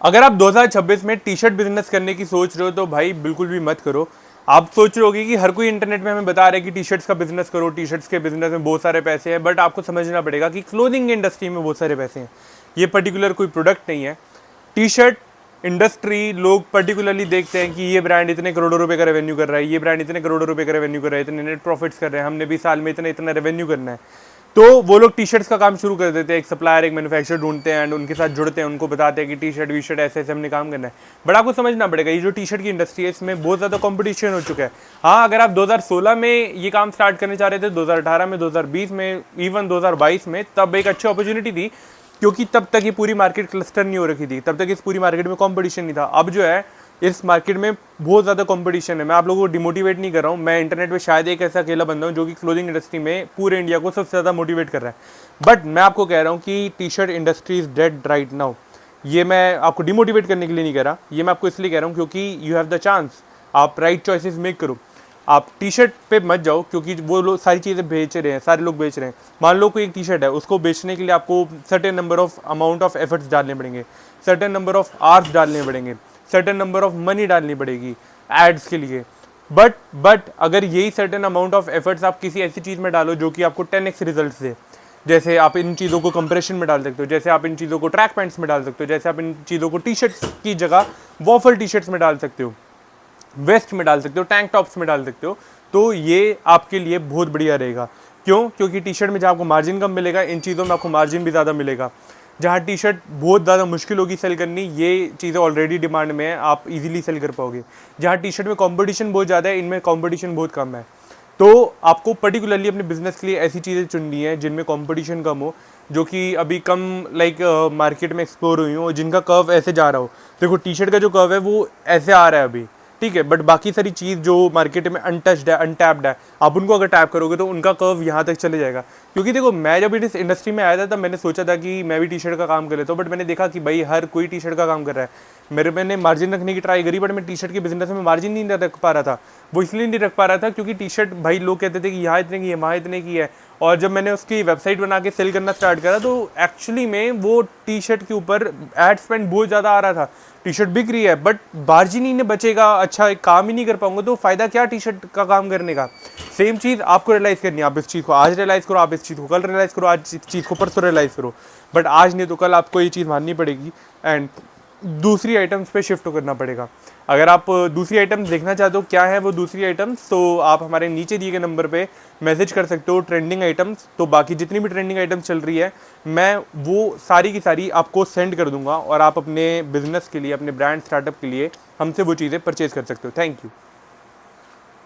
अगर आप 2026 में टी शर्ट बिजनेस करने की सोच रहे हो तो भाई बिल्कुल भी मत करो। आप सोच रहे होगे कि हर कोई इंटरनेट में हमें बता रहा है कि टी शर्ट्स का बिजनेस करो, टी शर्ट्स के बिजनेस में बहुत सारे पैसे हैं, बट आपको समझना पड़ेगा कि क्लोथिंग इंडस्ट्री में बहुत सारे पैसे हैं। ये पर्टिकुलर कोई प्रोडक्ट नहीं है। टी शर्ट इंडस्ट्री लोग पर्टिकुलरली देखते हैं कि ये ब्रांड इतने करोड़ों रुपए का रेवेन्यू कर रहा है, ये ब्रांड इतने करोड़ों रुपए का रेवेन्यू कर रहा है, इतने नेट प्रॉफिट्स कर रहे हैं, हमने भी साल में इतना इतना रेवेन्यू करना है। तो वो लोग टी शर्ट्स का काम शुरू कर देते हैं, एक सप्लायर एक मैन्युफैक्चरर ढूंढते हैं एंड उनके साथ जुड़ते हैं, उनको बताते हैं कि टी शर्ट वी शर्ट ऐसे ऐसे हमने काम करना है। बट आपको समझना पड़ेगा ये जो टी शर्ट की इंडस्ट्री है इसमें बहुत ज़्यादा कंपटीशन हो चुका है। हाँ, अगर आप 2016 में ये काम स्टार्ट करने चाह रहे थे, 2018 में, 2020 में, इवन 2022 में, तब एक अच्छी अपॉर्चुनिटी थी, क्योंकि तब तक ये पूरी मार्केट क्लस्टर नहीं हो रखी थी, तब तक इस पूरी मार्केट में कंपटीशन नहीं था। अब जो है इस मार्केट में बहुत ज़्यादा कंपटीशन है। मैं आप लोगों को डिमोटिवेट नहीं कर रहा हूँ, मैं इंटरनेट पे शायद एक ऐसा अकेला बंदा हूँ जो कि क्लोथिंग इंडस्ट्री में पूरे इंडिया को सबसे ज़्यादा मोटिवेट कर रहा है। बट मैं आपको कह रहा हूँ कि T shirt industry is dead right now. ये मैं आपको डिमोटिवेट करने के लिए नहीं कह रहा, ये मैं आपको इसलिए कह रहा हूँ क्योंकि यू हैव द चांस, आप राइट चॉइसेस मेक करो। आप टी शर्ट पे मत जाओ क्योंकि वो लोग सारी चीज़ें बेच रहे हैं, सारे लोग बेच रहे हैं। मान लो कोई एक टी शर्ट है, उसको बेचने के लिए आपको certain number of amount of efforts डालने पड़ेंगे, सर्टेन नंबर ऑफ आवर्स डालने पड़ेंगे, सर्टेन नंबर ऑफ मनी डालनी पड़ेगी एड्स के लिए। बट अगर यही सर्टेन अमाउंट ऑफ एफर्ट्स आप किसी ऐसी चीज़ में डालो जो कि आपको 10x रिजल्ट दे, जैसे आप इन चीज़ों को कंप्रेशन में डाल सकते हो, जैसे आप इन चीज़ों को ट्रैक पैंट्स में डाल सकते हो, जैसे आप इन चीज़ों को टी शर्ट्स की जगह वॉफल टी शर्ट्स में डाल सकते हो, वेस्ट में डाल सकते हो, टैंक टॉप्स में डाल सकते हो, तो ये आपके लिए बहुत बढ़िया रहेगा। क्यों? क्योंकि टी शर्ट में जहाँ आपको मार्जिन कम मिलेगा, इन चीज़ों में आपको मार्जिन भी ज़्यादा मिलेगा। जहाँ टी शर्ट बहुत ज़्यादा मुश्किल होगी सेल करनी, ये चीज़ें ऑलरेडी डिमांड में है, आप इजीली सेल कर पाओगे। जहाँ टी शर्ट में कंपटीशन बहुत ज़्यादा है, इनमें कंपटीशन बहुत कम है। तो आपको पर्टिकुलरली अपने बिजनेस के लिए ऐसी चीज़ें चुननी है जिनमें कंपटीशन कम हो, जो कि अभी कम मार्केट में एक्सप्लोर हुई हो, जिनका कर्व ऐसे जा रहा हो। देखो टी शर्ट का जो कर्व है वो ऐसे आ रहा है अभी, ठीक है, बट बाकी सारी चीज़ जो मार्केट में अनटच्ड है, अनटैप्ड है, आप उनको अगर टैप करोगे तो उनका कर्व यहाँ तक चले जाएगा। क्योंकि देखो मैं जब इस इंडस्ट्री में आया था तब मैंने सोचा था कि मैं भी टी शर्ट का काम कर लेता हूँ, बट मैंने देखा कि भाई हर कोई टी शर्ट का काम कर रहा है। मैंने मार्जिन रखने की ट्राई करी, बट मैं टी शर्ट के बिजनेस में मार्जिन नहीं रख पा रहा था। वो इसलिए नहीं रख पा रहा था क्योंकि टी शर्ट भाई लोग कहते थे कि यहाँ इतने की है, वहाँ इतने की है, और जब मैंने उसकी वेबसाइट बना के सेल करना स्टार्ट करा तो एक्चुअली में वो टी शर्ट के ऊपर एड स्पेंड बहुत ज़्यादा आ रहा था। टी शर्ट बिक रही है बट मार्जिन ही नहीं बचेगा, अच्छा एक काम ही नहीं कर पाऊंगा, तो फ़ायदा क्या टी शर्ट का काम करने का। सेम चीज़ आपको रियलाइज़ करनी है, आप इस चीज़ को आज रियलाइज़ करो, आप इस चीज़ को कल रियलाइज़ करो, आज इस चीज़ को परसों रियलाइज़ करो, बट आज नहीं तो कल आपको ये चीज़ माननी पड़ेगी एंड दूसरी आइटम्स पे शिफ्ट करना पड़ेगा। अगर आप दूसरी आइटम्स देखना चाहते हो क्या है वो दूसरी आइटम्स, तो आप हमारे नीचे दिए गए नंबर पे मैसेज कर सकते हो ट्रेंडिंग आइटम्स। तो बाकी जितनी भी ट्रेंडिंग आइटम्स चल रही है मैं वो सारी की सारी आपको सेंड कर दूंगा और आप अपने बिजनेस के लिए, अपने ब्रांड स्टार्टअप के लिए हमसे वो चीज़ें परचेज कर सकते हो। Thank you.